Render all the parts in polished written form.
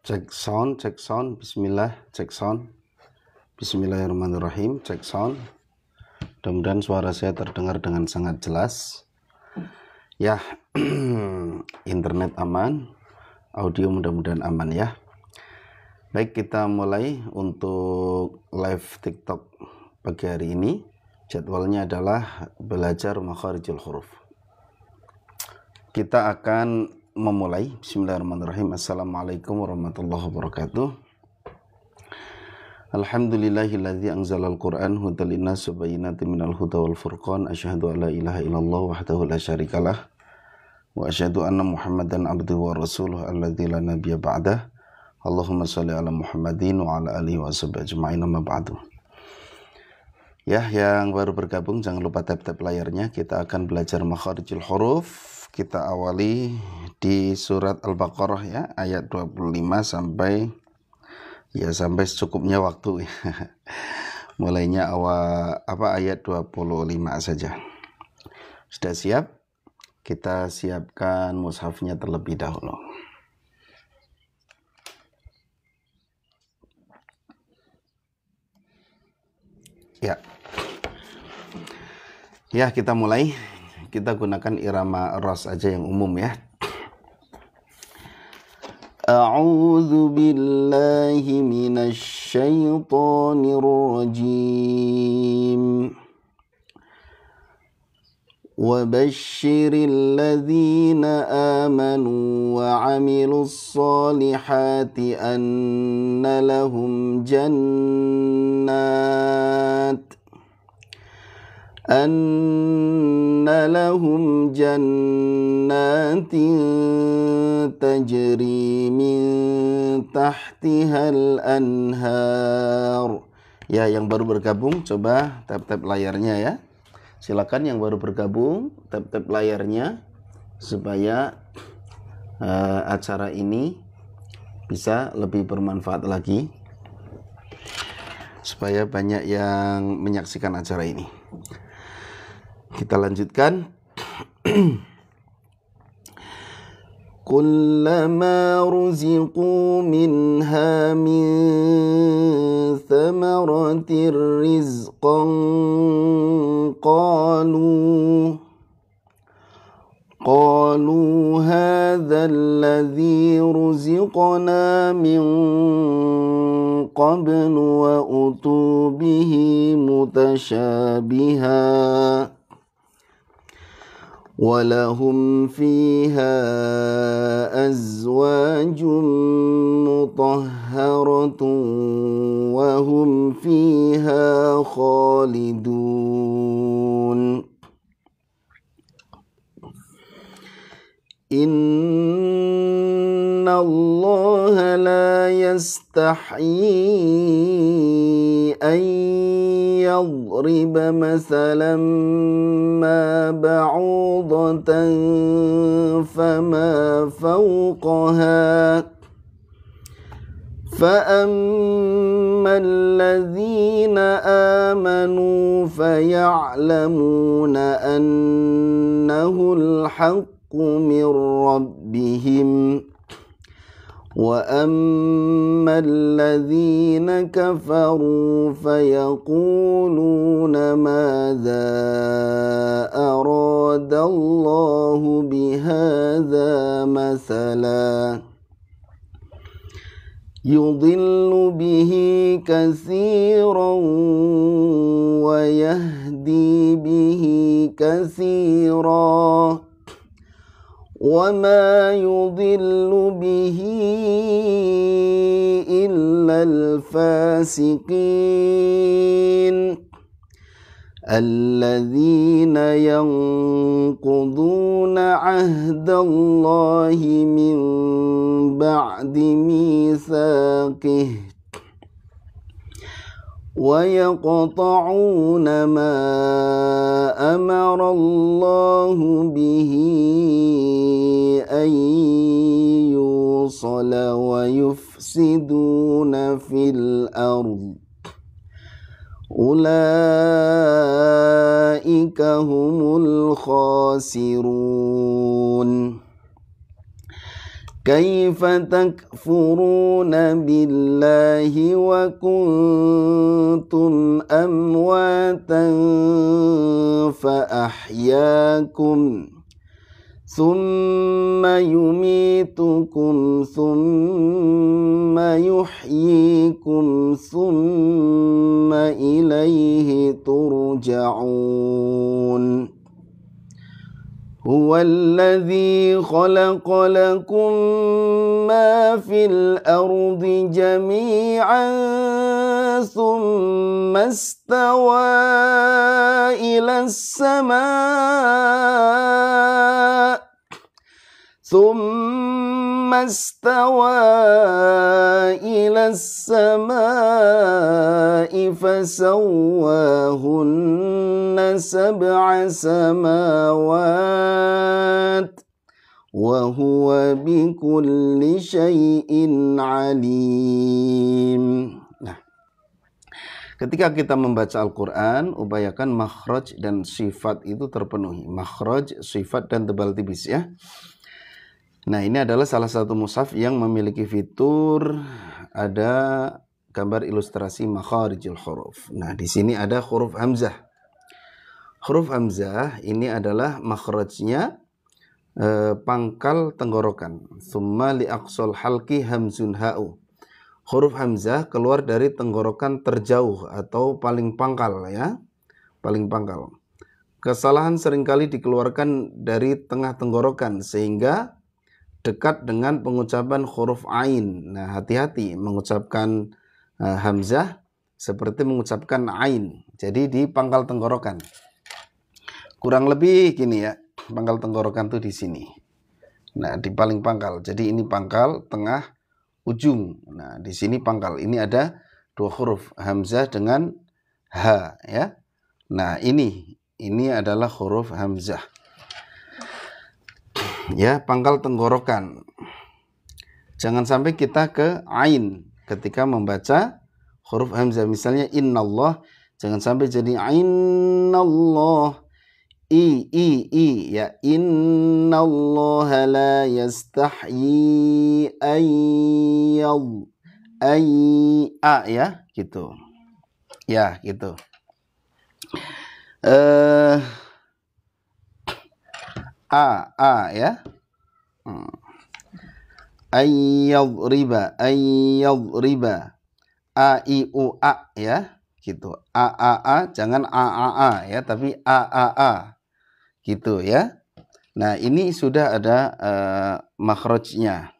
Cek sound, bismillah, cek sound. Bismillahirrahmanirrahim, cek sound. Mudah-mudahan suara saya terdengar dengan sangat jelas. Ya, internet aman, audio mudah-mudahan aman ya. Baik, kita mulai untuk live TikTok pagi hari ini. Jadwalnya adalah belajar makharijul huruf. Kita akan memulai. Bismillahirrahmanirrahim. Assalamualaikum warahmatullahi wabarakatuh. Alhamdulillahilladzi anzalal Qur'an hudal linnas wa bayyinatin minal huda wal furqan. Asyhadu an la ilaha illallah wahdahu la syarikalah wa asyhadu anna Muhammadan abduhu wa rasuluh alladzi la nabiyya ba'dah. Allahumma shalli ala Muhammadin wa ala alihi wa sahbihi ajma'in, amma ba'du. Ya, yang baru bergabung jangan lupa tap-tap layarnya. Kita akan belajar makharijul huruf. Kita awali di surat Al-Baqarah ya, ayat 25 sampai secukupnya waktu. Mulainya ayat 25 saja. Sudah siap? Kita siapkan mushafnya terlebih dahulu. Ya. Ya, kita mulai. Kita gunakan irama ros aja yang umum ya. A'udzu billahi minasy syaithanir rajim. Wa basyiril ladzina amanu wa 'amilus solihati anna lahum jannatin tajri min tahtihal anhar. Ya, yang baru bergabung coba tap-tap layarnya ya. Silakan yang baru bergabung tap-tap layarnya supaya acara ini bisa lebih bermanfaat lagi, supaya banyak yang menyaksikan acara ini. Kita lanjutkan. Kullama ruziqu minha min thamaratir rizqan qalu hadha alladhi ruziqna min qablu wa utu bihi mutasyabiha walahum fiha azwajun mutahharatun wa hum fiha khalidun. Inna Allah la yastahyi an yadriba mathalan ma ba'udatan fama fawqaha فأما الذين آمنوا فيعلمون أنه الحق من ربهم وأما الذين كفروا فيقولون ماذا أراد الله بهذا مثلا يضل به كثيرا ويهدي به كثيرا وما يضل به إلا الفاسقين الذين ينقضون عهد الله من بعد ميثاقه ويقطعون ما أمر الله به أن يوصل ويفسدون في الأرض أولئك هم الخاسرون. kaifa takfuruna billahi wa kuntum amwatan fa ahyakum thumma yumitukum thumma yuhyikum thumma ilaihi turja'un. Huwa alladhi khalaqa lakum ma fil ardi jami'an thumma istawa ila as-sama' ثم استوى إلى السماء فسواهن سبع سماوات وهو بكل شيء عليم. Nah, ketika kita membaca Al-Quran, upayakan makhraj dan sifat itu terpenuhi. Makhraj, sifat, dan tebal tipis ya. Nah, ini adalah salah satu mushaf yang memiliki fitur ada gambar ilustrasi makharijul huruf. Nah, di sini ada huruf hamzah. Huruf hamzah ini adalah makhrajnya pangkal tenggorokan. Tsumma li aqsal halqi hamzun ha'u. Huruf hamzah keluar dari tenggorokan terjauh atau paling pangkal ya. Paling pangkal. Kesalahan seringkali dikeluarkan dari tengah tenggorokan sehingga dekat dengan pengucapan huruf ain. Nah, hati-hati mengucapkan hamzah seperti mengucapkan ain. Jadi di pangkal tenggorokan. Kurang lebih gini ya, pangkal tenggorokan tuh di sini. Nah, di paling pangkal. Jadi ini pangkal tengah ujung. Nah, di sini pangkal. Ini ada dua huruf hamzah dengan ha ya. Nah, ini adalah huruf hamzah. Ya, pangkal tenggorokan. Jangan sampai kita ke ain ketika membaca huruf hamzah. Misalnya innallah, jangan sampai jadi ainallah. I ya, innallaha la yastahyi ayyal ya, gitu. Ya, gitu. Ya. Ayyadriba a i u a ya, gitu. A jangan a ya, tapi a gitu ya. Nah, ini sudah ada makhrajnya.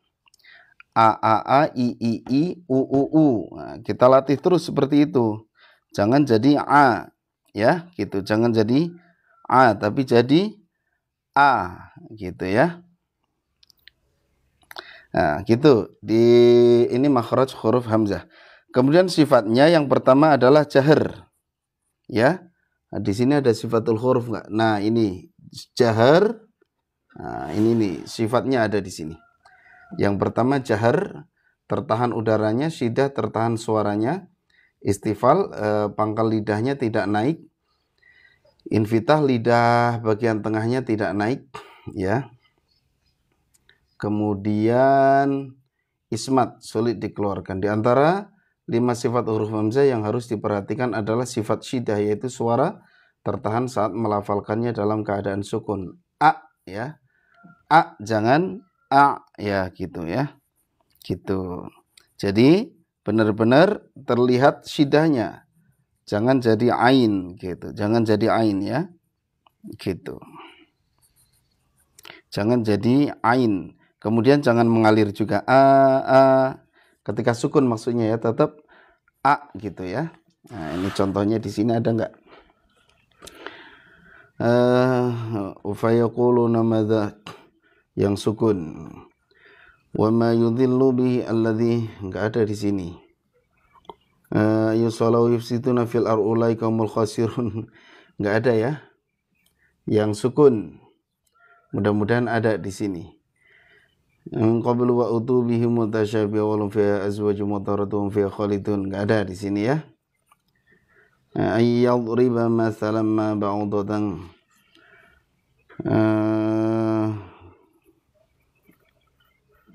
A i u. Nah, kita latih terus seperti itu. Jangan jadi a ya, gitu. Jangan jadi a tapi jadi a gitu ya. Nah, gitu. Ini makhraj huruf hamzah. Kemudian sifatnya yang pertama adalah jahar. Ya. Nah, di sini ada sifatul huruf enggak? Nah, ini jahar. Nah, ini nih sifatnya ada di sini. Yang pertama jahar, tertahan udaranya, syidah tertahan suaranya, istifal pangkal lidahnya tidak naik. Infitah lidah bagian tengahnya tidak naik ya. Kemudian ismat sulit dikeluarkan. Di antara 5 sifat huruf hamzah yang harus diperhatikan adalah sifat syidah, yaitu suara tertahan saat melafalkannya dalam keadaan sukun. A ya. A jangan a ya, gitu ya. Gitu. Jadi benar-benar terlihat syidahnya. Jangan jadi ain gitu. Jangan jadi ain ya. Gitu. Jangan jadi ain. Kemudian jangan mengalir juga a. Ketika sukun maksudnya ya, tetap a gitu ya. Nah, ini contohnya di sini ada enggak? Ufayaquluna madza yang sukun. Wa ma yudhillu bihi alladhi, enggak ada di sini. Yusalau yufsituna fil arulai kaumul khasirun, enggak ada ya. Yang sukun mudah-mudahan ada di sini. Qablu wa utubihi mutasyabiha wa lahum fiha azwajun mutahharatun fiha khalidun, enggak ada di sini ya. Ayyadriba mathalan ma ba'udatan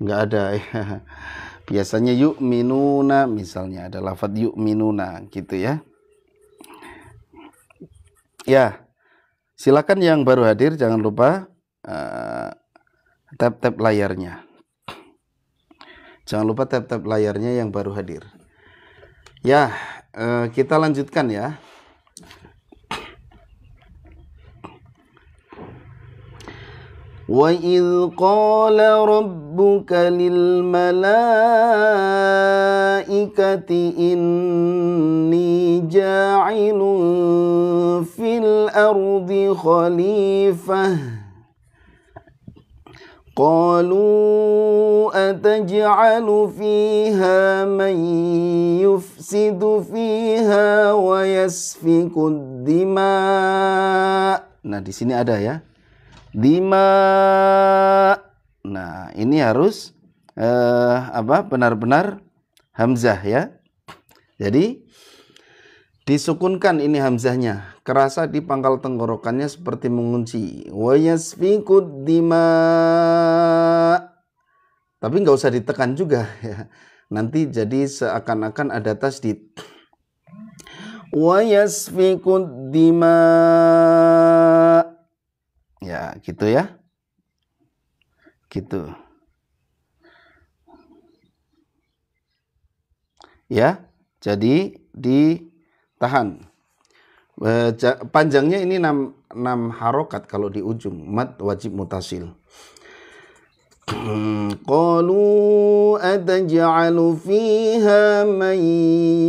Enggak ada ya. Biasanya yu'minuna misalnya ada lafadz yu'minuna gitu ya. Ya, silakan yang baru hadir jangan lupa tap-tap layarnya. Jangan lupa tap-tap layarnya yang baru hadir. Ya, kita lanjutkan ya. وَإِذْ قَالَ رَبُّكَ لِلْمَلَائِكَةِ إِنِّي جَاعِلٌ فِي الْأَرْضِ خَلِيفَةً قَالُوا أَتَجْعَلُ فِيهَا مَن يُفْسِدُ فِيهَا وَيَسْفِكُ الدِّمَاءَ. Nah, di sini ada ya. Dima. Nah, ini harus benar-benar hamzah ya. Jadi disukunkan ini hamzahnya, kerasa di pangkal tenggorokannya seperti mengunci. Wa yasfikud dima. Tapi nggak usah ditekan juga ya. Nanti jadi seakan-akan ada tasdid. Wa yasfikud dima. Ya, gitu ya. Gitu. Ya, jadi ditahan. Panjangnya ini 6 harokat kalau di ujung. Mad wajib mutasil. Qalu ataj'alu fiha man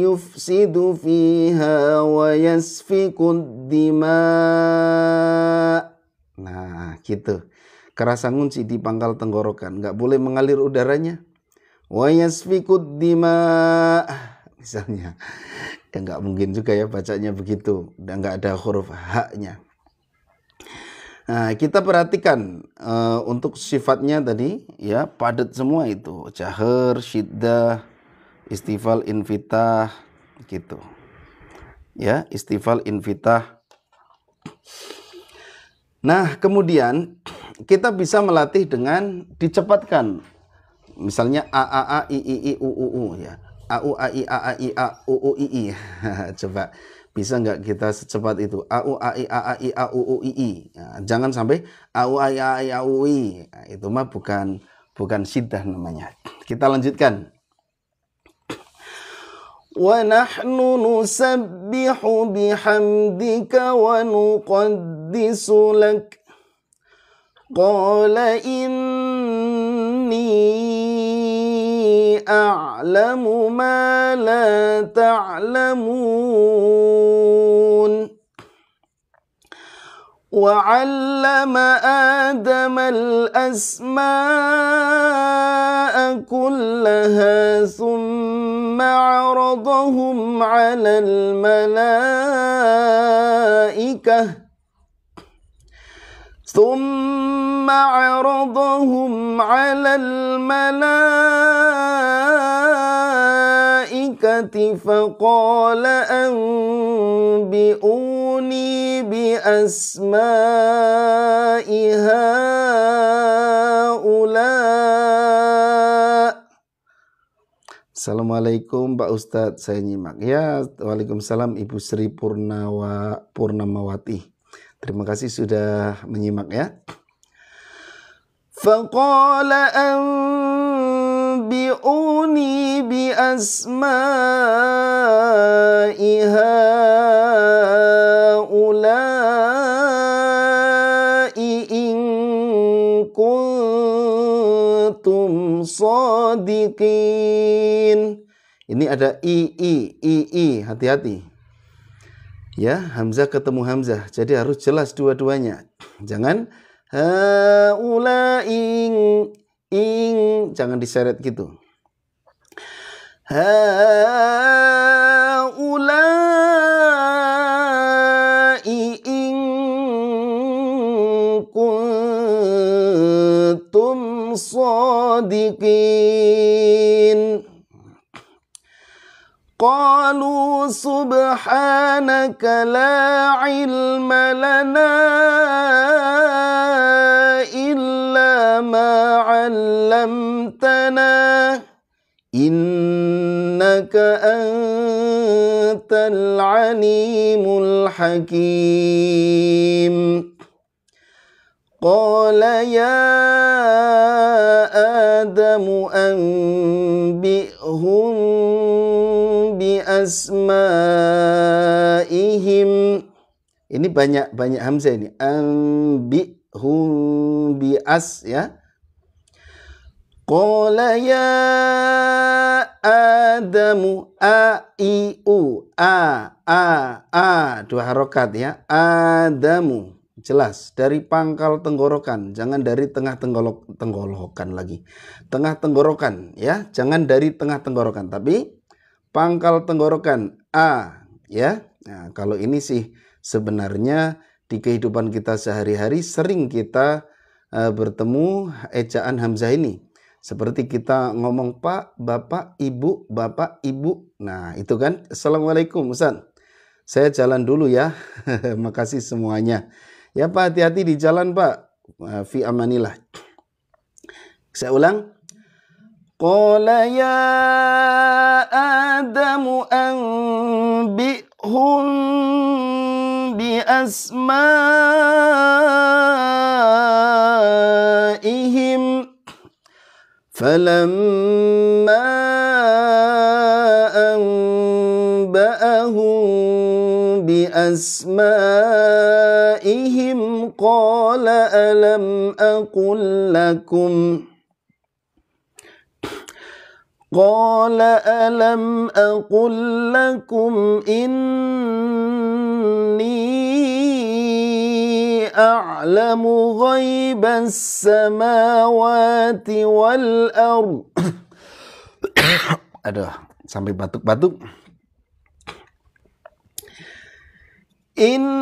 yufsidu fiha wa yasfikud dima'. Nah, gitu. Kerasa ngunci di pangkal tenggorokan, nggak boleh mengalir udaranya. Wa yasfikud dima. Misalnya. Ya nggak mungkin juga ya bacanya begitu. Dan nggak ada huruf haknya. Nah, kita perhatikan untuk sifatnya tadi ya padat semua itu. Jahar, syiddah, istifal, infitah gitu. Ya, istifal, infitah. Nah, kemudian kita bisa melatih dengan dicepatkan. Misalnya a a a i i i u u u ya. A u a i u u i i. Coba bisa nggak kita secepat itu? A u a i u u i i. Nah, jangan sampai a u a i u u i. Nah, itu mah bukan syiddah namanya. Kita lanjutkan. Wa nahnu nusabbihu bihamdika wa nuqaddisu lak. Qala inni a'lamu ma la ta'lamun. وعلم آدم الأسماء كلها ثم عرضهم على الملائكة فقال أنبئوني بأسماء هؤلاء. Assalamualaikum Pak Ustadz, saya nyimak. Ya, waalaikumsalam Ibu Sri Purnamawati. Terima kasih sudah menyimak ya. Faqala anbi'uni bi asma'i haula'i in kuntum shadiqin. Ini ada i, hati-hati. Ya, hamzah ketemu hamzah. Jadi harus jelas dua-duanya. Jangan haula'i jangan diseret gitu. Haula'i in kuntum shadiqin. Qalu subhanaka la ilma lana illa ما علمتنا إنك أنت العليم الحكيم قال يا آدم أنبئهم بأسمائهم. Ini banyak hamzah ini. Anbihum bias ya. Qala ya Adamu a i u a dua harokat ya. Adamu jelas dari pangkal tenggorokan, jangan dari tengah tenggorokan lagi. Tengah tenggorokan ya, jangan dari tengah tenggorokan, tapi pangkal tenggorokan a ya. Nah, kalau ini sih sebenarnya di kehidupan kita sehari-hari sering kita bertemu ejaan hamzah ini. Seperti kita ngomong Pak, Bapak, Ibu, Bapak, Ibu. Nah itu kan. Assalamualaikum Ustaz. Saya jalan dulu ya. Makasih semuanya. Ya Pak, hati-hati di jalan Pak. Fi amanillah. Saya ulang. Qala ya Adamu anbi'hum bi asma'ihim falamma anba'ahum bi asma'ihim qala alam aqul lakum inni a'lamu ghaibas samawati wal ard. Aduh, sampai batuk-batuk. Inni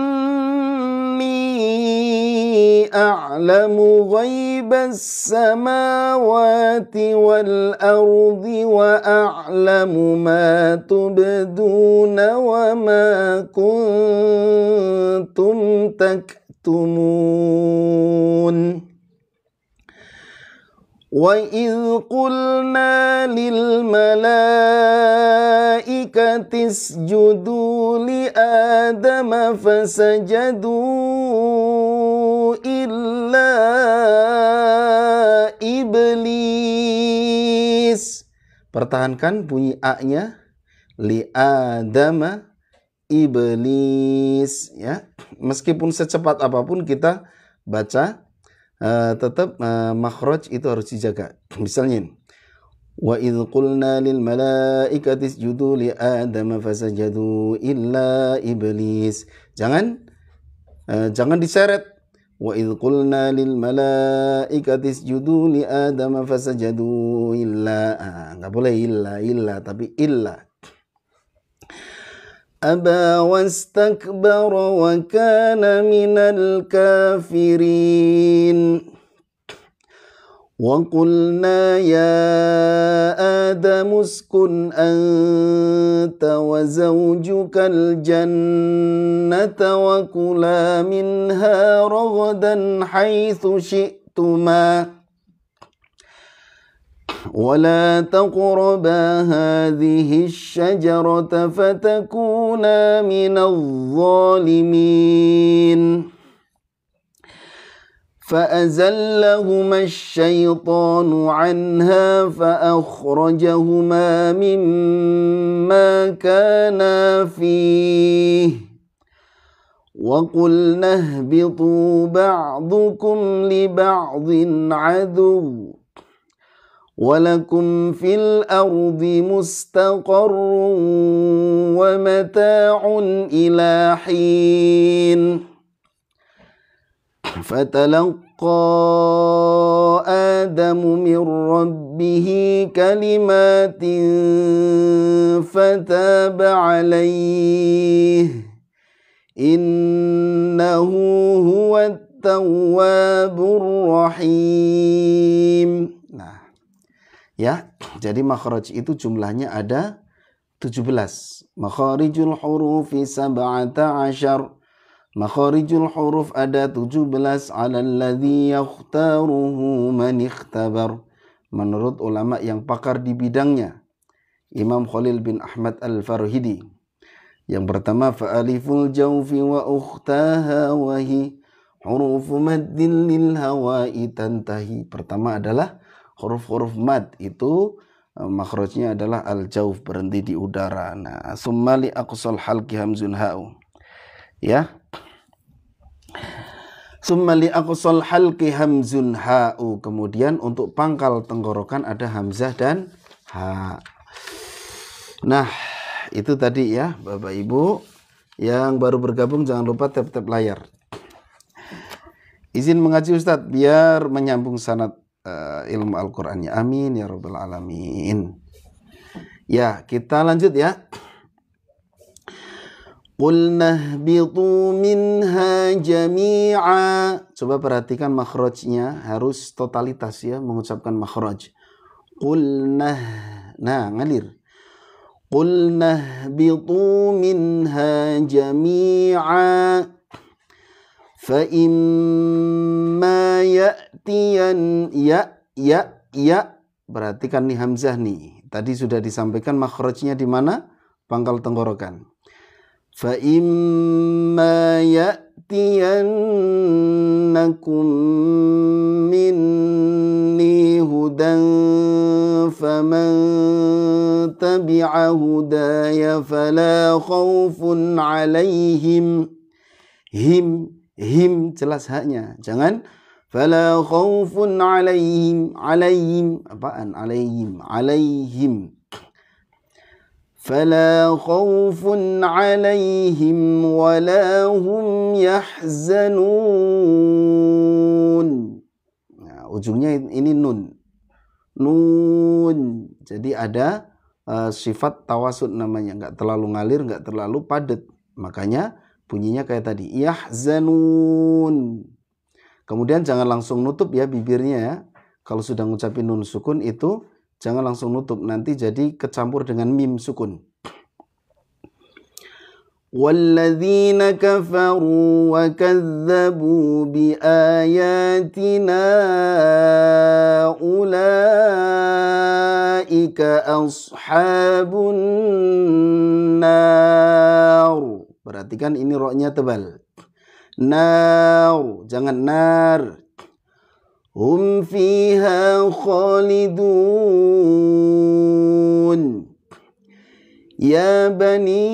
a'lamu ghaibas samawati wal ardi wa a'lamu ma tubduna wa ma kuntum taktumun. وَإِذْ قُلْنَا لِلْمَلَائِكَةِ اسْجُدُوا لِآدَمَ فَسَجَدُوا إِلَّا إِبْلِيسَ. Pertahankan bunyi a-nya. Li-adama iblis ya. Meskipun secepat apapun kita baca, tetap makhraj itu harus dijaga. Misalnya wa idz qulna lil malaikati isjudu li adama fasajadu illa iblis. Jangan diseret. Wa idz qulna lil malaikati isjudu li adama fasajadu illa. Enggak boleh illa tapi illa. Aba wastakbara wa kana minal kafirin. Wa qulna ya Adamu uskun anta wa zawjukal jannata wa kula minha ragadan haitsu syi'tuma ولا تقربا هذه الشجرة فتكونا من الظالمين فأزلهما الشيطان عنها فأخرجهما مما كانا فيه وقلنا اهبطوا بعضكم لبعض عدو ولكم في الأرض مستقر ومتاع إلى حين فتلقى آدم من ربه كلمات فتاب عليه إنه هو التواب الرحيم. Ya, jadi makhraj itu jumlahnya ada 17. Makharijul hurufi sab'ata asyar. Makharijul huruf ada 17 ala alladhi yakhtaruhu man ikhtabar. Menurut ulama yang pakar di bidangnya, Imam Khalil bin Ahmad Al-Farhidi. Yang pertama, fa'aliful jawfi wa ukhtaha wahi hurufu maddin lil hawa'i tantahi. Pertama adalah huruf-huruf mad, itu makhrajnya adalah al-jawf, berhenti di udara. Nah, summa li aqsal halqi hamzun ha'u. Ya. Summa li aqsal halqi hamzun ha'u. Kemudian untuk pangkal tenggorokan ada hamzah dan ha. Nah, itu tadi ya Bapak Ibu yang baru bergabung, jangan lupa tap-tap layar. Izin mengaji Ustadz biar menyambung sanad ilmu Al-Qur'annya. Amin ya rabbal alamin. Ya, kita lanjut ya. Qulna hbitu minha jami'a. Coba perhatikan makhrajnya, harus totalitas ya mengucapkan makhraj. Qulna, nah ngalir. Qulna hbitu minha jami'a fa imma ya'tiyan ya. Perhatikan nih hamzah nih. Tadi sudah disampaikan makhrajnya di mana? Pangkal tenggorokan. Fa imma ya'tiyannakum minni hudan faman tabi'a hudaya fala khawfun alaihim. Him jelas haknya. Jangan fala khawfun alaihim. Apaan? Alaihim. Fala khawfun alaihim wala hum yahzanun. Nah, ujungnya ini nun. Jadi ada sifat tawasud namanya, enggak terlalu ngalir, enggak terlalu padat. Makanya bunyinya kayak tadi, yahzanun. Kemudian jangan langsung nutup ya bibirnya ya. Kalau sudah ngucapin nun sukun itu jangan langsung nutup, nanti jadi kecampur dengan mim sukun. Walladzina kafaru wa kadzabu bi ayatina ulaika ashabun nar. Perhatikan ini roknya tebal. Nar, jangan nar. Hum fiha khalidun. Ya bani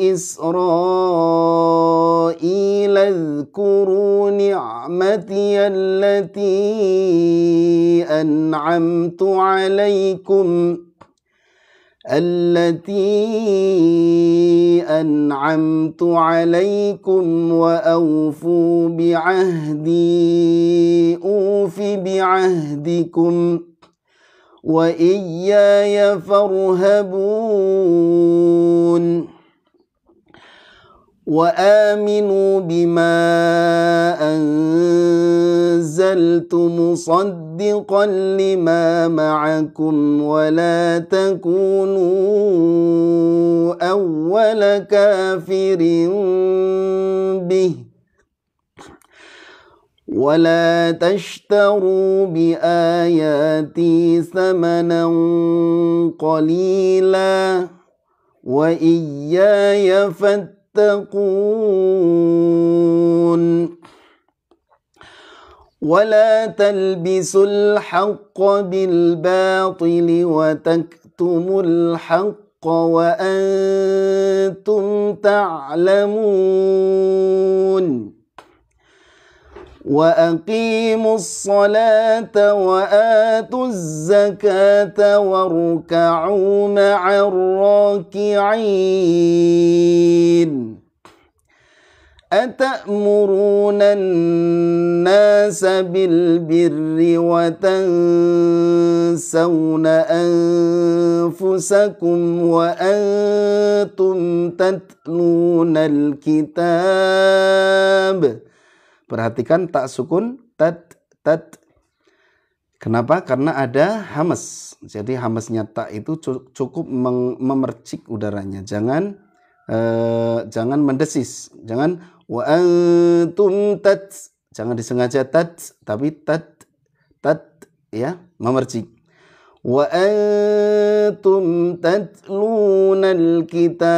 Israil adhkuru ni'mati allati an'amtu alaikum wa awfu bi'ahdi ufi bi'ahdikum wa iyaya farhabun wa aminu bima anzaltu musaddiqan lima ma'akum wa la takunu awwala kafirin bih ولا تشتروا بآياتي ثمنا قليلا وإياي فاتقون ولا تلبسوا الحق بالباطل وتكتموا الحق وأنتم تعلمون وأقيموا الصلاة وآتوا الزكاة واركعوا مع الراكعين أتأمرون الناس بالبر وتنسون أنفسكم وأنتم تتلون الكتاب. Perhatikan tak sukun, tat. Kenapa? Karena ada hamas. Jadi hamasnya tak itu cukup memercik udaranya. Jangan Jangan mendesis, jangan wa antum tat, jangan disengaja tat, tapi tat ya, memercik. Wa antum tatlunal kitab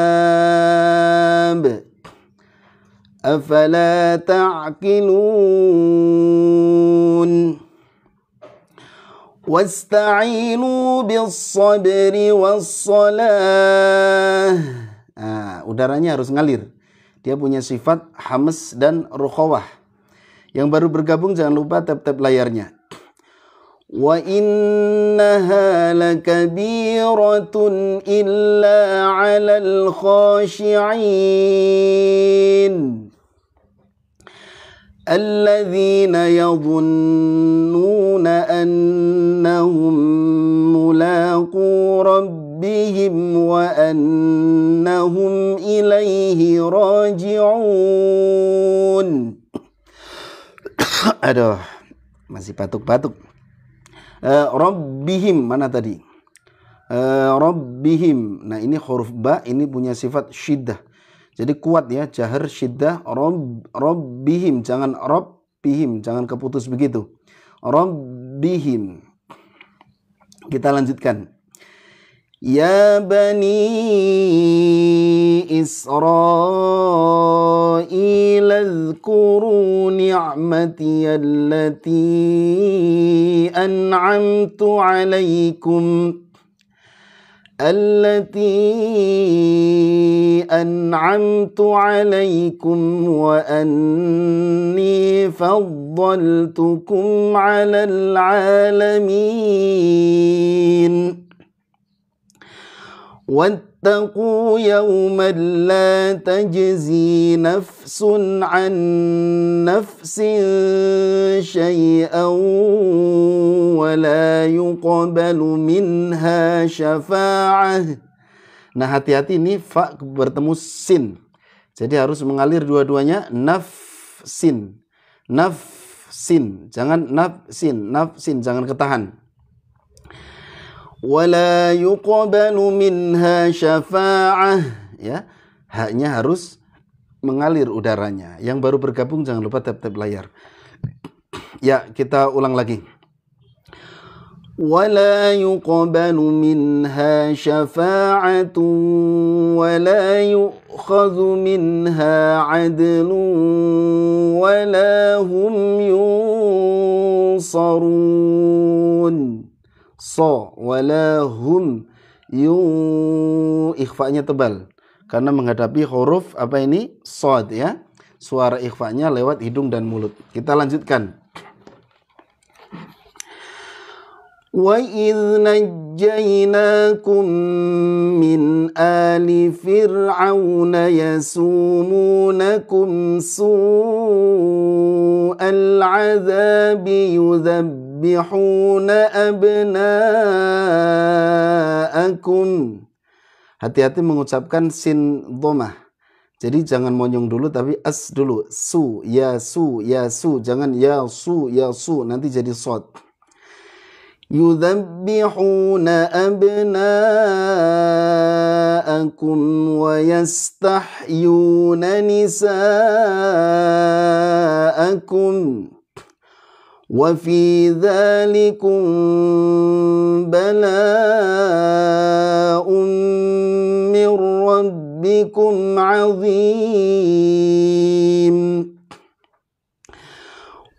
afala ta'qilun wasta'inu bis sabri was salah. Udaranya harus ngalir. Dia punya sifat hamas dan rukhawah. Yang baru bergabung jangan lupa tap-tap layarnya. Wa innaha lakabiratun illa 'alal khashi'in alladzina yadhunnuna annahum mulaqu rabbihim wa annahum ilaihi raji'un. Aduh, masih batuk-batuk. Rabbihim mana tadi? Rabbihim. Nah, ini huruf ba ini punya sifat syiddah. Jadi kuat ya, jahar syiddah. Rabbihim, jangan rabbihim, jangan keputus begitu. Rabbihim. Kita lanjutkan. Ya bani Israil azkuru ni'mati allati an'amtu alaikum wa anni faddaltukum 'alal 'alamin. Wattaqu yawman la tajzi nafsun an nafsin syai'an wa la yuqbalu minha syafa'ah. Nah, hati-hati ini fa bertemu sin. Jadi harus mengalir dua-duanya, nafsin. Nafsin, jangan nafsin, jangan ketahan. Wala yuqbalu minha syafa'ah, ya. Haknya harus mengalir udaranya. Yang baru bergabung jangan lupa tap-tap layar. Ya, kita ulang lagi. Wala yuqbalu minha syafa'atun wala yu'khadhu minha 'adlun wala hum yunsarun. Wala hum ikhfa'nya tebal karena menghadapi huruf apa ini? Shad ya. Suara ikhfa'nya lewat hidung dan mulut. Kita lanjutkan. Wa idh najjaynakum min ali fir'auna yasumunakum su'al 'adzabi yuzabbihuna abna'akum. Hati-hati mengucapkan sin dhammah. Jadi jangan monyong dulu tapi as dulu. Su, ya su, ya su. Jangan ya su, nanti jadi shad. Yuzabbihuna abna'akum wa yastahyuna nisa'akum wa fi dhalikum bala'un min rabbikum 'azim.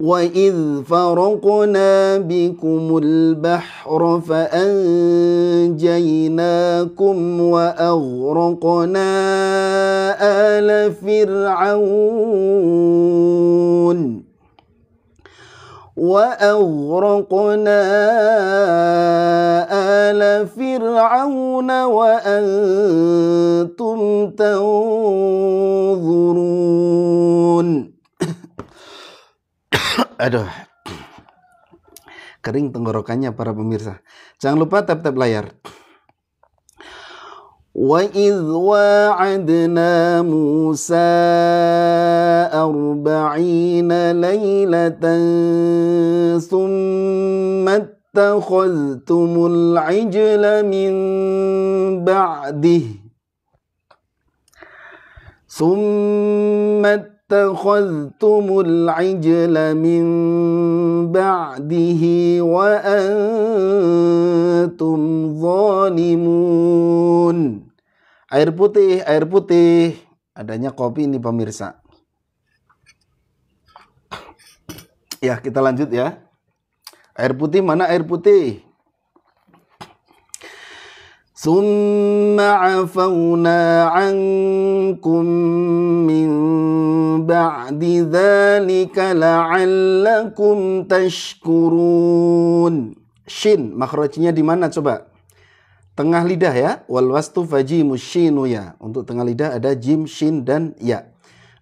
وَإِذْ فَرَقْنَا بِكُمُ الْبَحْرَ فَأَنْجَيْنَاكُمْ وَأَغْرَقْنَا آلَ فِرْعَوْنَ وَأَنْتُمْ تَنْظُرُونَ. Aduh, kering tenggorokannya para pemirsa. Jangan lupa tap-tap layar. Wa idh wa'adna Musa 40 laylatan thumma ittakhadhtumul 'ijla min ba'dih. Summa takhadhtumul ijla min ba'dihi wa antum zalimun. Air putih, air putih. Adanya kopi ini pemirsa. Ya, kita lanjut ya. Air putih, mana air putih? Summa afawna ankum min ba'di dzalika la'allakum tashkurun. Shin, makhrajnya di mana coba? Tengah lidah ya. Wal wastu fajimu shinu ya. Untuk tengah lidah ada jim, shin, dan ya.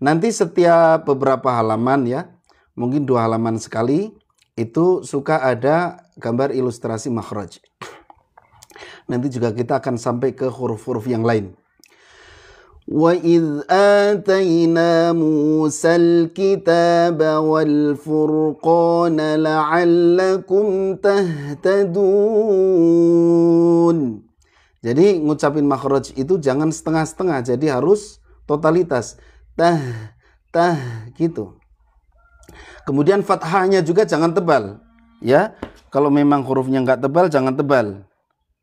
Nanti setiap beberapa halaman ya, mungkin 2 halaman sekali, itu suka ada gambar ilustrasi makhraj. Nanti juga kita akan sampai ke huruf-huruf yang lain. Wa idh atayna Musal kitaba wal furqana la'allakum tahtadun. Jadi ngucapin makhraj itu jangan setengah-setengah, jadi harus totalitas. Tah gitu. Kemudian fathahnya juga jangan tebal. Ya, kalau memang hurufnya nggak tebal, jangan tebal.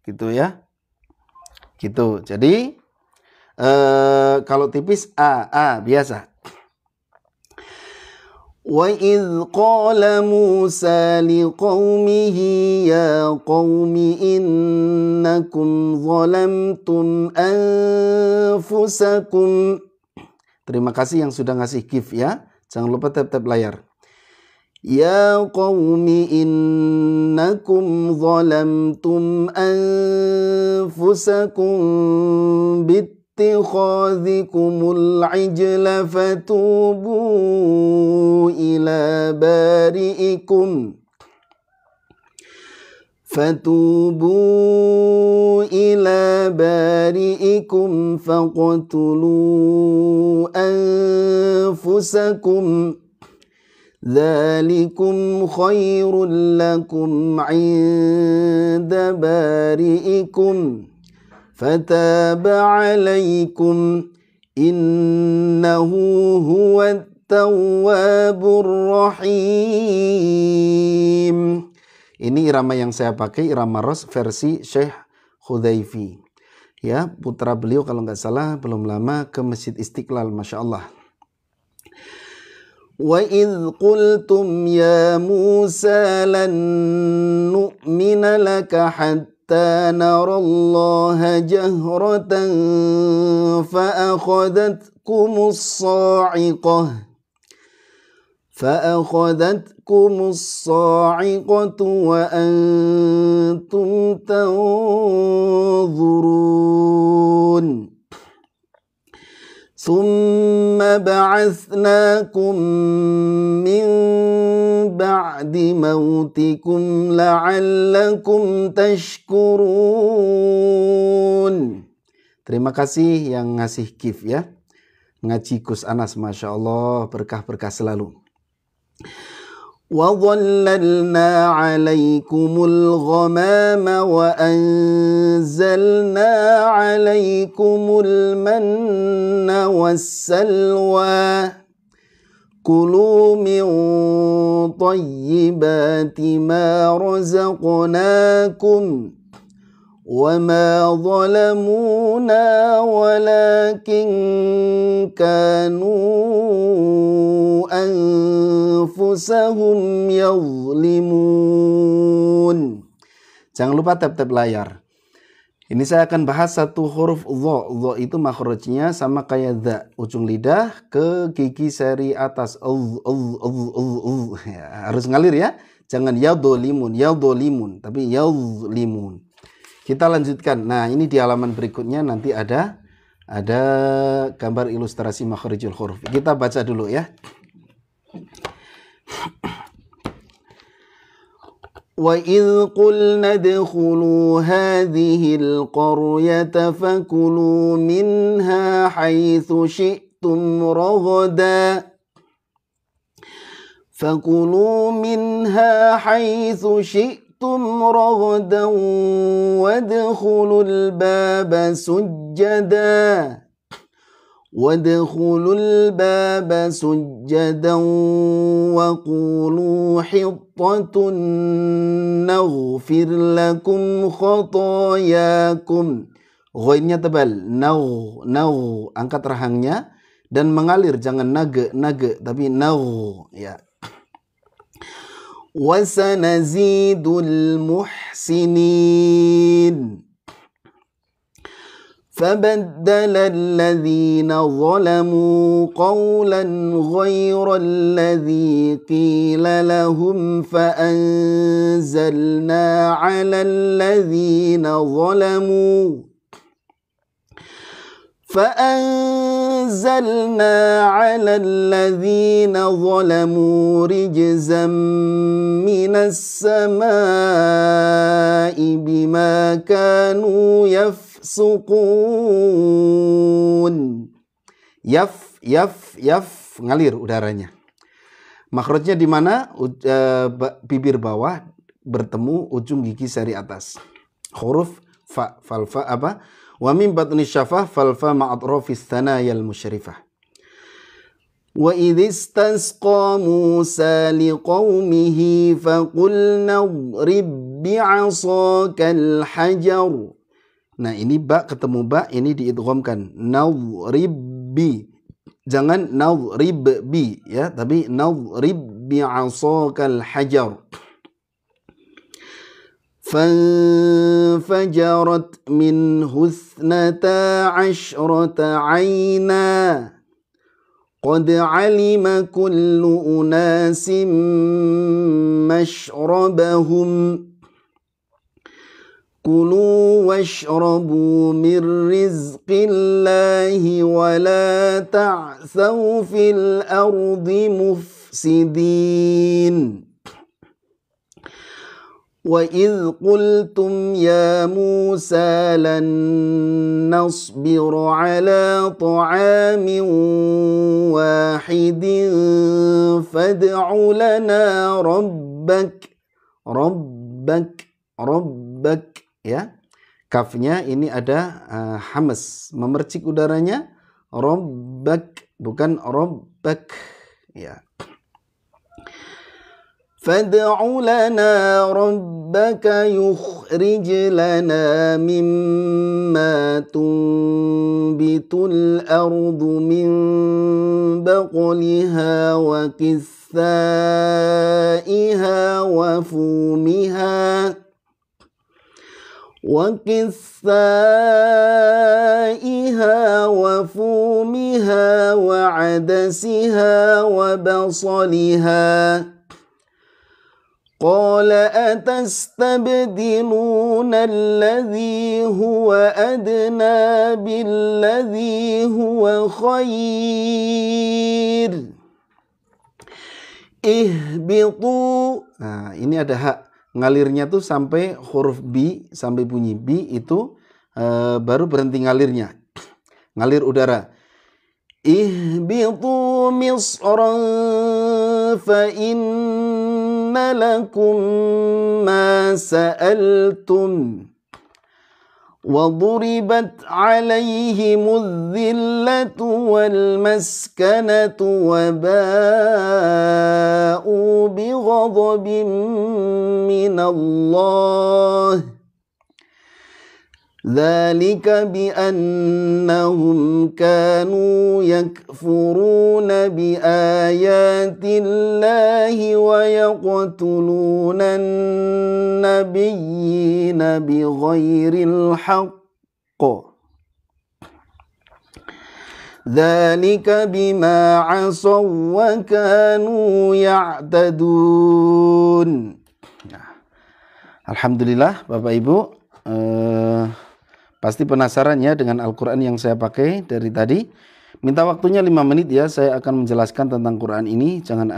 Gitu ya, gitu. Jadi kalau tipis a biasa. Wa idh qala Musa liqaumihi ya qaumi innakum zalamtum anfusakum. Terima kasih yang sudah ngasih gift ya. Jangan lupa tap-tap layar. Ya qaumi innakum zalamtum anfusakum bittikhadhikumul ijla fatubu ila bari'ikum faqtulu anfusakum Dzalikum khairul lakum 'inda bari'ikum fataba 'alaikum innahu huwat tawwabur rahim. Ini irama yang saya pakai, irama ros versi Syekh Hudzaify. Ya, putra beliau kalau nggak salah belum lama ke Masjid Istiqlal, Masya Allah. وَإِذْ قُلْتُمْ يَا مُوسَى لَن نُّؤْمِنَ لَكَ حَتَّى نَرَى اللَّهَ جَهْرَةً فَأَخَذَتْكُمُ الصَّاعِقَةُ وَأَنْتُمْ تَنظُرُونَ ثُمَّ بَعَثْنَاكُمْ مِنْ بَعْدِ مَوْتِكُمْ لَعَلَّكُمْ تَشْكُرُونَ. Terima kasih yang ngasih gift ya. Ngaji Gus Anas, Masya Allah, berkah-berkah selalu. وَظَلَّلْنَا عَلَيْكُمُ الْغَمَامَ وَأَنزَلْنَا عَلَيْكُمُ الْمَنَّ وَالسَّلْوَى كُلُوا مِنْ طَيِّبَاتِ مَا رَزَقْنَاكُمْ وَمَا ظَلَمُونَا وَلَكِنْ كَانُوا أَنفُسَهُمْ يَظْلِمُونَ. Jangan lupa tap-tap layar. Ini saya akan bahas satu huruf dha. Dha itu makhrajnya sama kayak dha, ujung lidah ke gigi seri atas. Ya, harus ngalir ya. Jangan yadhlimun, tapi yadhlimun. Kita lanjutkan. Nah, ini di halaman berikutnya nanti ada gambar ilustrasi makhrijul huruf. Kita baca dulu ya. وَإِذْ قُلْنَا ادْخُلُوا هَذِهِ الْقَرْيَةَ فَكُلُوا مِنْهَا حَيْثُ شِئْتُمْ رَغَدًا وَادْخُلُوا الْبَابَ سُجَّدًا Wadkhulul baba sujjadan wa qulu hittatun naghfir lakum khotoyakum. Ghainnya tebal, angkat rahangnya dan mengalir, jangan nage tapi ya. Wasanazidul muhsinin. فبدل الذين ظلموا قولا غير الذي قيل لهم فأنزلنا على الذين ظلموا رجزا من السماء بما كانوا يفسقون. Yaf ngalir udaranya. Makhrajnya di mana? Bibir bawah bertemu ujung gigi sari atas. Huruf fa, falfa apa? Wa min batni syafah falfa ma'atrafis thanayal musyrifah. Wa idhistasqa Musa liqaumihi faqulna idrib bi'asakal hajar. Nah, ini ba ketemu ba, ini diidghamkan. Nadrib, jangan nadrib bi ya, tapi nadrib bi'asakal hajar. فانفجرت منه 12 عينا قد علم كل أناس مشربهم كلوا واشربوا من رزق الله ولا تعثوا في الأرض مفسدين وَإِذْ قُلْتُمْ يَا مُوسَى لَن نَّصْبِرَ عَلَى طَعَامٍ وَاحِدٍ فَادْعُ لَنَا رَبَّكَ ya. Kafnya ini ada hamas, memercik udaranya. Rabbak, bukan rabbak ya. فَادْعُ لَنَا رَبَّكَ يُخْرِجْ لَنَا مِمَّا تُنبِتُ الْأَرْضُ مِنْ بَقْلِهَا وَقِثَّائِهَا وَفُومِهَا وَعَدَسِهَا وَبَصَلِهَا قال أتستبدلون الذي هو أدنى بالذي هو خير ihbitu. Nah, ini ada hak. Ngalirnya tuh sampai huruf bi, sampai bunyi bi itu baru berhenti ngalirnya. Ngalir udara. Ihbitu misran fa inna lakum ma sa'altum وضربت عليهم الذلة والمسكنة وباءوا بغضب من الله ذلك بأنهم كانوا يكفرون بآيات الله ويقتلون النبيين بغير الحق ذلك بما عصوا وكانوا يعتدون. Alhamdulillah Bapak Ibu, pasti penasaran ya dengan Al-Quran yang saya pakai dari tadi. Minta waktunya 5 menit ya, saya akan menjelaskan tentang Quran ini. Jangan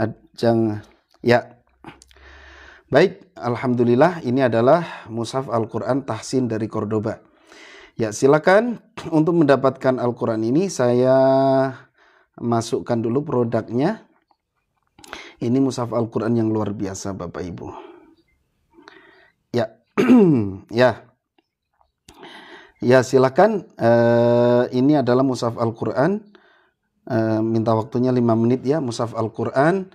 ya. Baik, alhamdulillah ini adalah mushaf Al-Quran Tahsin dari Cordoba. Ya, silakan untuk mendapatkan Al-Quran ini saya masukkan dulu produknya. Ini mushaf Al-Quran yang luar biasa Bapak Ibu. Ya. Ya. Ya silakan, ini adalah mushaf Al-Quran minta waktunya 5 menit ya, mushaf Al-Quran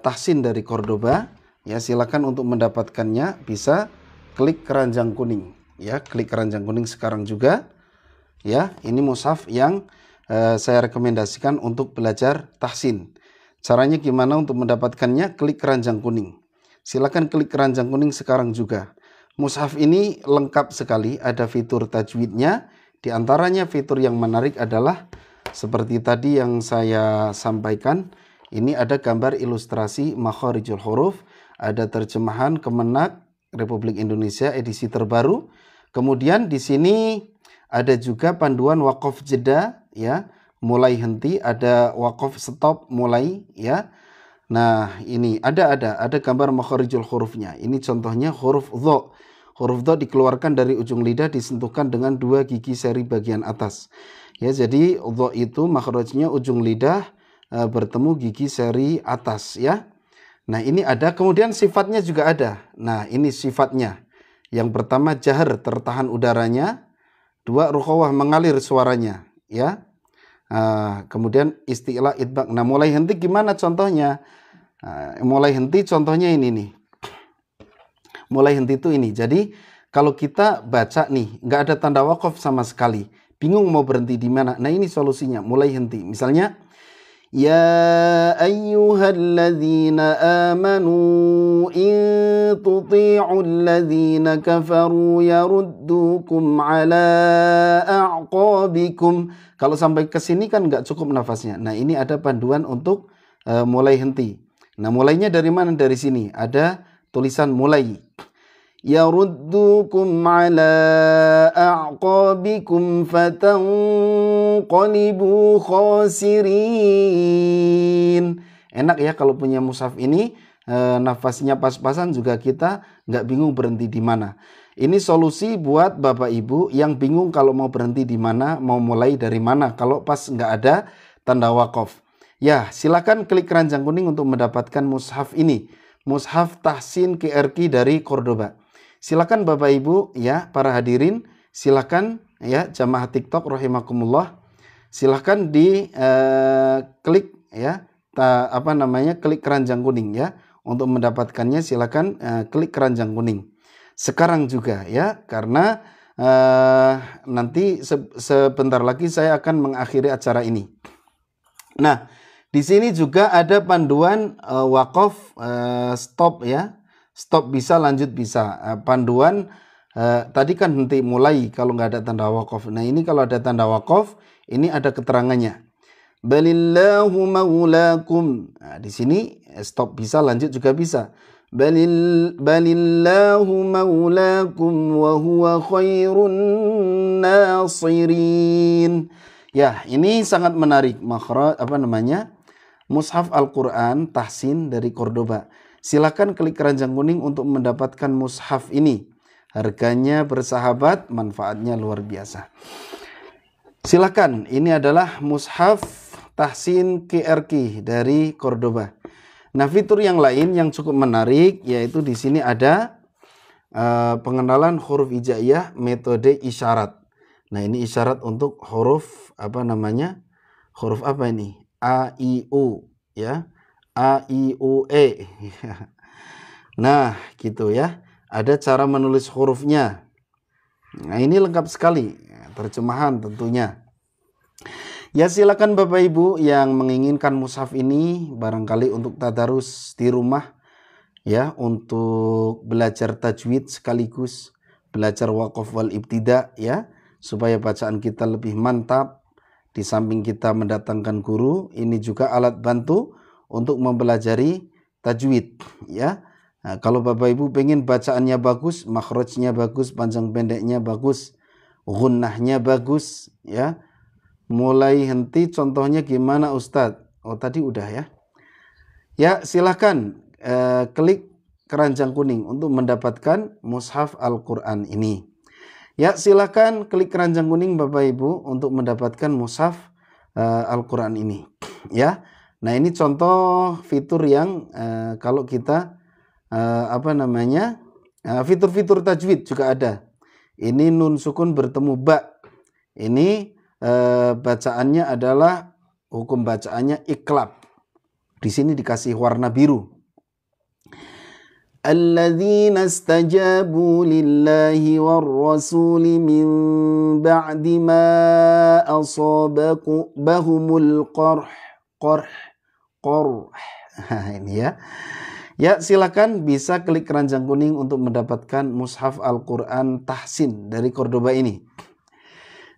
tahsin dari Cordoba. Ya, silakan untuk mendapatkannya bisa klik keranjang kuning ya, klik keranjang kuning sekarang juga ya. Ini mushaf yang saya rekomendasikan untuk belajar tahsin. Caranya gimana untuk mendapatkannya? Klik keranjang kuning. Silakan klik keranjang kuning sekarang juga. Mushaf ini lengkap sekali, ada fitur tajwidnya. Di antaranya fitur yang menarik adalah seperti tadi yang saya sampaikan, ini ada gambar ilustrasi makharijul huruf, ada terjemahan Kemenak Republik Indonesia edisi terbaru. Kemudian di sini ada juga panduan waqaf jeda ya, mulai henti, ada waqaf stop mulai ya. Nah, ini ada gambar makharijul hurufnya. Ini contohnya huruf dha. Huruf dha dikeluarkan dari ujung lidah, disentuhkan dengan 2 gigi seri bagian atas. Ya, jadi dha itu makhrajnya ujung lidah bertemu gigi seri atas ya. Nah, ini ada, kemudian sifatnya juga ada. Nah, ini sifatnya. Yang pertama jahar, tertahan udaranya. 2 rukhawah, mengalir suaranya ya. Kemudian isti'la idbaq. Nah, mulai henti gimana contohnya? Mulai henti contohnya ini nih. Mulai henti itu ini. Jadi kalau kita baca nih nggak ada tanda waqaf sama sekali, bingung mau berhenti di mana. Nah, ini solusinya, mulai henti. Misalnya ya ayyuhalladzina amanu in tuti'ul ladzina kafaru yaruddukum ala a'qabikum. Kalau sampai ke sini kan nggak cukup nafasnya. Nah, ini ada panduan untuk mulai henti. Nah, mulainya dari mana? Dari sini ada tulisan mulai. Yaruddukum ala a'qabikum fatanqalibu khasirin. Enak ya kalau punya mushaf ini, nafasnya pas-pasan juga kita nggak bingung berhenti di mana. Ini solusi buat Bapak Ibu yang bingung kalau mau berhenti di mana, mau mulai dari mana kalau pas nggak ada tanda waqaf. Ya, silakan klik keranjang kuning untuk mendapatkan mushaf ini. Mushaf tahsin QRQ dari Cordoba. Silakan Bapak Ibu ya, para hadirin, silakan ya jamaah TikTok rahimakumullah. Silakan di klik ya, klik keranjang kuning ya. Untuk mendapatkannya silakan klik keranjang kuning sekarang juga ya, karena nanti sebentar lagi saya akan mengakhiri acara ini. Nah, di sini juga ada panduan waqaf stop ya. Stop bisa, lanjut bisa. Panduan tadi kan henti mulai kalau nggak ada tanda waqaf. Nah, ini kalau ada tanda waqaf, ini ada keterangannya. Balillahu maulakum. Nah, di sini stop bisa, lanjut juga bisa. Balillahu maulakum wa huwa khairun nasirin. Ya, ini sangat menarik. Mushaf Al-Quran tahsin dari Cordoba. Silakan klik keranjang kuning untuk mendapatkan mushaf ini. Harganya bersahabat, manfaatnya luar biasa. Silakan, ini adalah mushaf tahsin QRQ dari Cordoba. Nah, fitur yang lain yang cukup menarik yaitu di sini ada pengenalan huruf hijaiyah metode isyarat. Nah, ini isyarat untuk huruf huruf apa ini? A, I, U ya. A, I, U, E. Nah, gitu ya. Ada cara menulis hurufnya. Nah, ini lengkap sekali. Terjemahan tentunya. Ya, silakan Bapak Ibu yang menginginkan mushaf ini barangkali untuk tadarus di rumah ya, untuk belajar tajwid sekaligus belajar waqaf wal ibtida ya, supaya bacaan kita lebih mantap. Di samping kita mendatangkan guru, ini juga alat bantu untuk mempelajari tajwid ya. Nah, kalau Bapak Ibu pengen bacaannya bagus, makhrajnya bagus, panjang pendeknya bagus, gunnahnya bagus ya. Mulai henti contohnya gimana Ustadz? Oh, tadi udah ya. Ya, silahkan klik keranjang kuning untuk mendapatkan mushaf Al-Quran ini. Ya, silahkan klik keranjang kuning Bapak Ibu untuk mendapatkan mushaf Al-Quran ini ya. Nah, ini contoh fitur yang kalau kita fitur-fitur tajwid juga ada. Ini nun sukun bertemu ba. Ini bacaannya adalah hukum bacaannya iqlab. Di sini dikasih warna biru. Alladzina istajabu lillahi war rasuli min ba'di ma asabahumul qarh. Ini ya. Ya, silakan bisa klik keranjang kuning untuk mendapatkan mushaf Al-Qur'an tahsin dari Cordoba ini.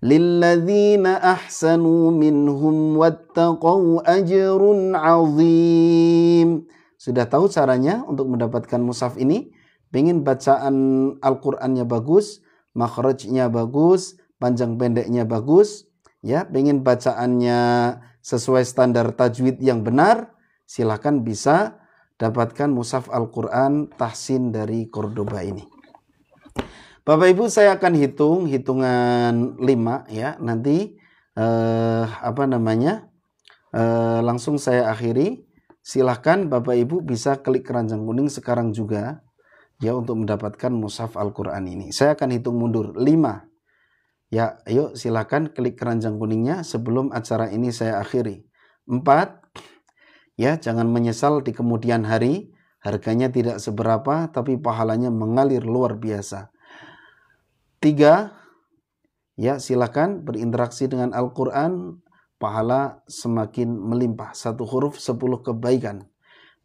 Lilladzina ahsanu minhum wattaqau ajrun azim. Sudah tahu caranya untuk mendapatkan mushaf ini? Pengen bacaan Al-Qur'annya bagus, makhrajnya bagus, panjang pendeknya bagus, ya, pengen bacaannya sesuai standar tajwid yang benar, silakan bisa dapatkan mushaf Al-Qur'an tahsin dari Cordoba ini. Bapak Ibu, saya akan hitungan 5 ya. Nanti langsung saya akhiri. Silahkan Bapak Ibu bisa klik keranjang kuning sekarang juga ya untuk mendapatkan mushaf Al-Qur'an ini. Saya akan hitung mundur 5. Ya, ayo silahkan klik keranjang kuningnya sebelum acara ini saya akhiri. 4. Ya, jangan menyesal di kemudian hari. Harganya tidak seberapa tapi pahalanya mengalir luar biasa. 3. Ya, silakan berinteraksi dengan Al-Qur'an, pahala semakin melimpah. 1 huruf 10 kebaikan.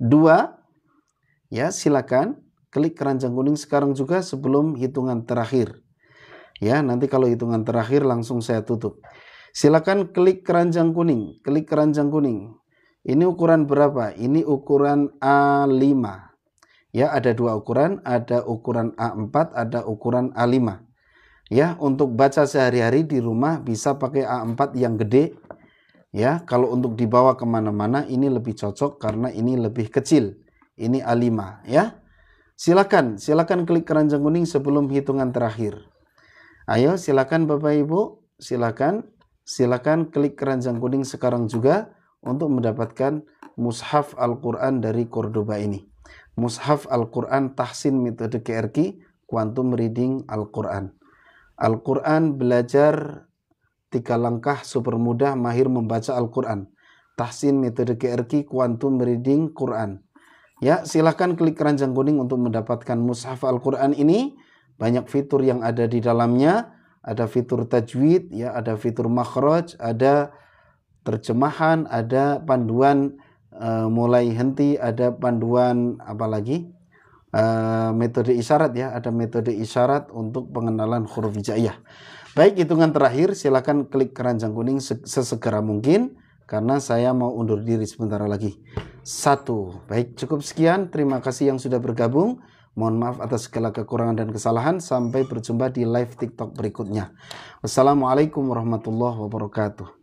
2. Ya, silakan klik keranjang kuning sekarang juga sebelum hitungan terakhir. Ya, nanti kalau hitungan terakhir langsung saya tutup. Silakan klik keranjang kuning, klik keranjang kuning. Ini ukuran berapa? Ini ukuran A5. Ya, ada 2 ukuran, ada ukuran A4, ada ukuran A5. Ya, untuk baca sehari-hari di rumah bisa pakai A4 yang gede. Ya, kalau untuk dibawa kemana-mana ini lebih cocok karena ini lebih kecil. Ini A5 ya. Silakan klik keranjang kuning sebelum hitungan terakhir. Ayo silakan Bapak Ibu, silakan klik keranjang kuning sekarang juga untuk mendapatkan mushaf Al-Qur'an dari Cordoba ini. Mushaf Al-Qur'an tahsin metode QRQ, Quantum Reading Al-Qur'an. Al-Qur'an belajar 3 langkah super mudah mahir membaca Al-Qur'an. Tahsin metode QRQ, Quantum Reading Quran. Ya, silahkan klik keranjang kuning untuk mendapatkan mushaf Al-Qur'an ini. Banyak fitur yang ada di dalamnya. Ada fitur tajwid, ya, ada fitur makhraj, ada terjemahan, ada panduan mulai henti, ada panduan metode isyarat ya, ada metode isyarat untuk pengenalan huruf hijaiyah. Baik, hitungan terakhir, silakan klik keranjang kuning sesegera mungkin karena saya mau undur diri sebentar lagi. 1. Baik, cukup sekian. Terima kasih yang sudah bergabung. Mohon maaf atas segala kekurangan dan kesalahan. Sampai berjumpa di live TikTok berikutnya. Wassalamualaikum warahmatullahi wabarakatuh.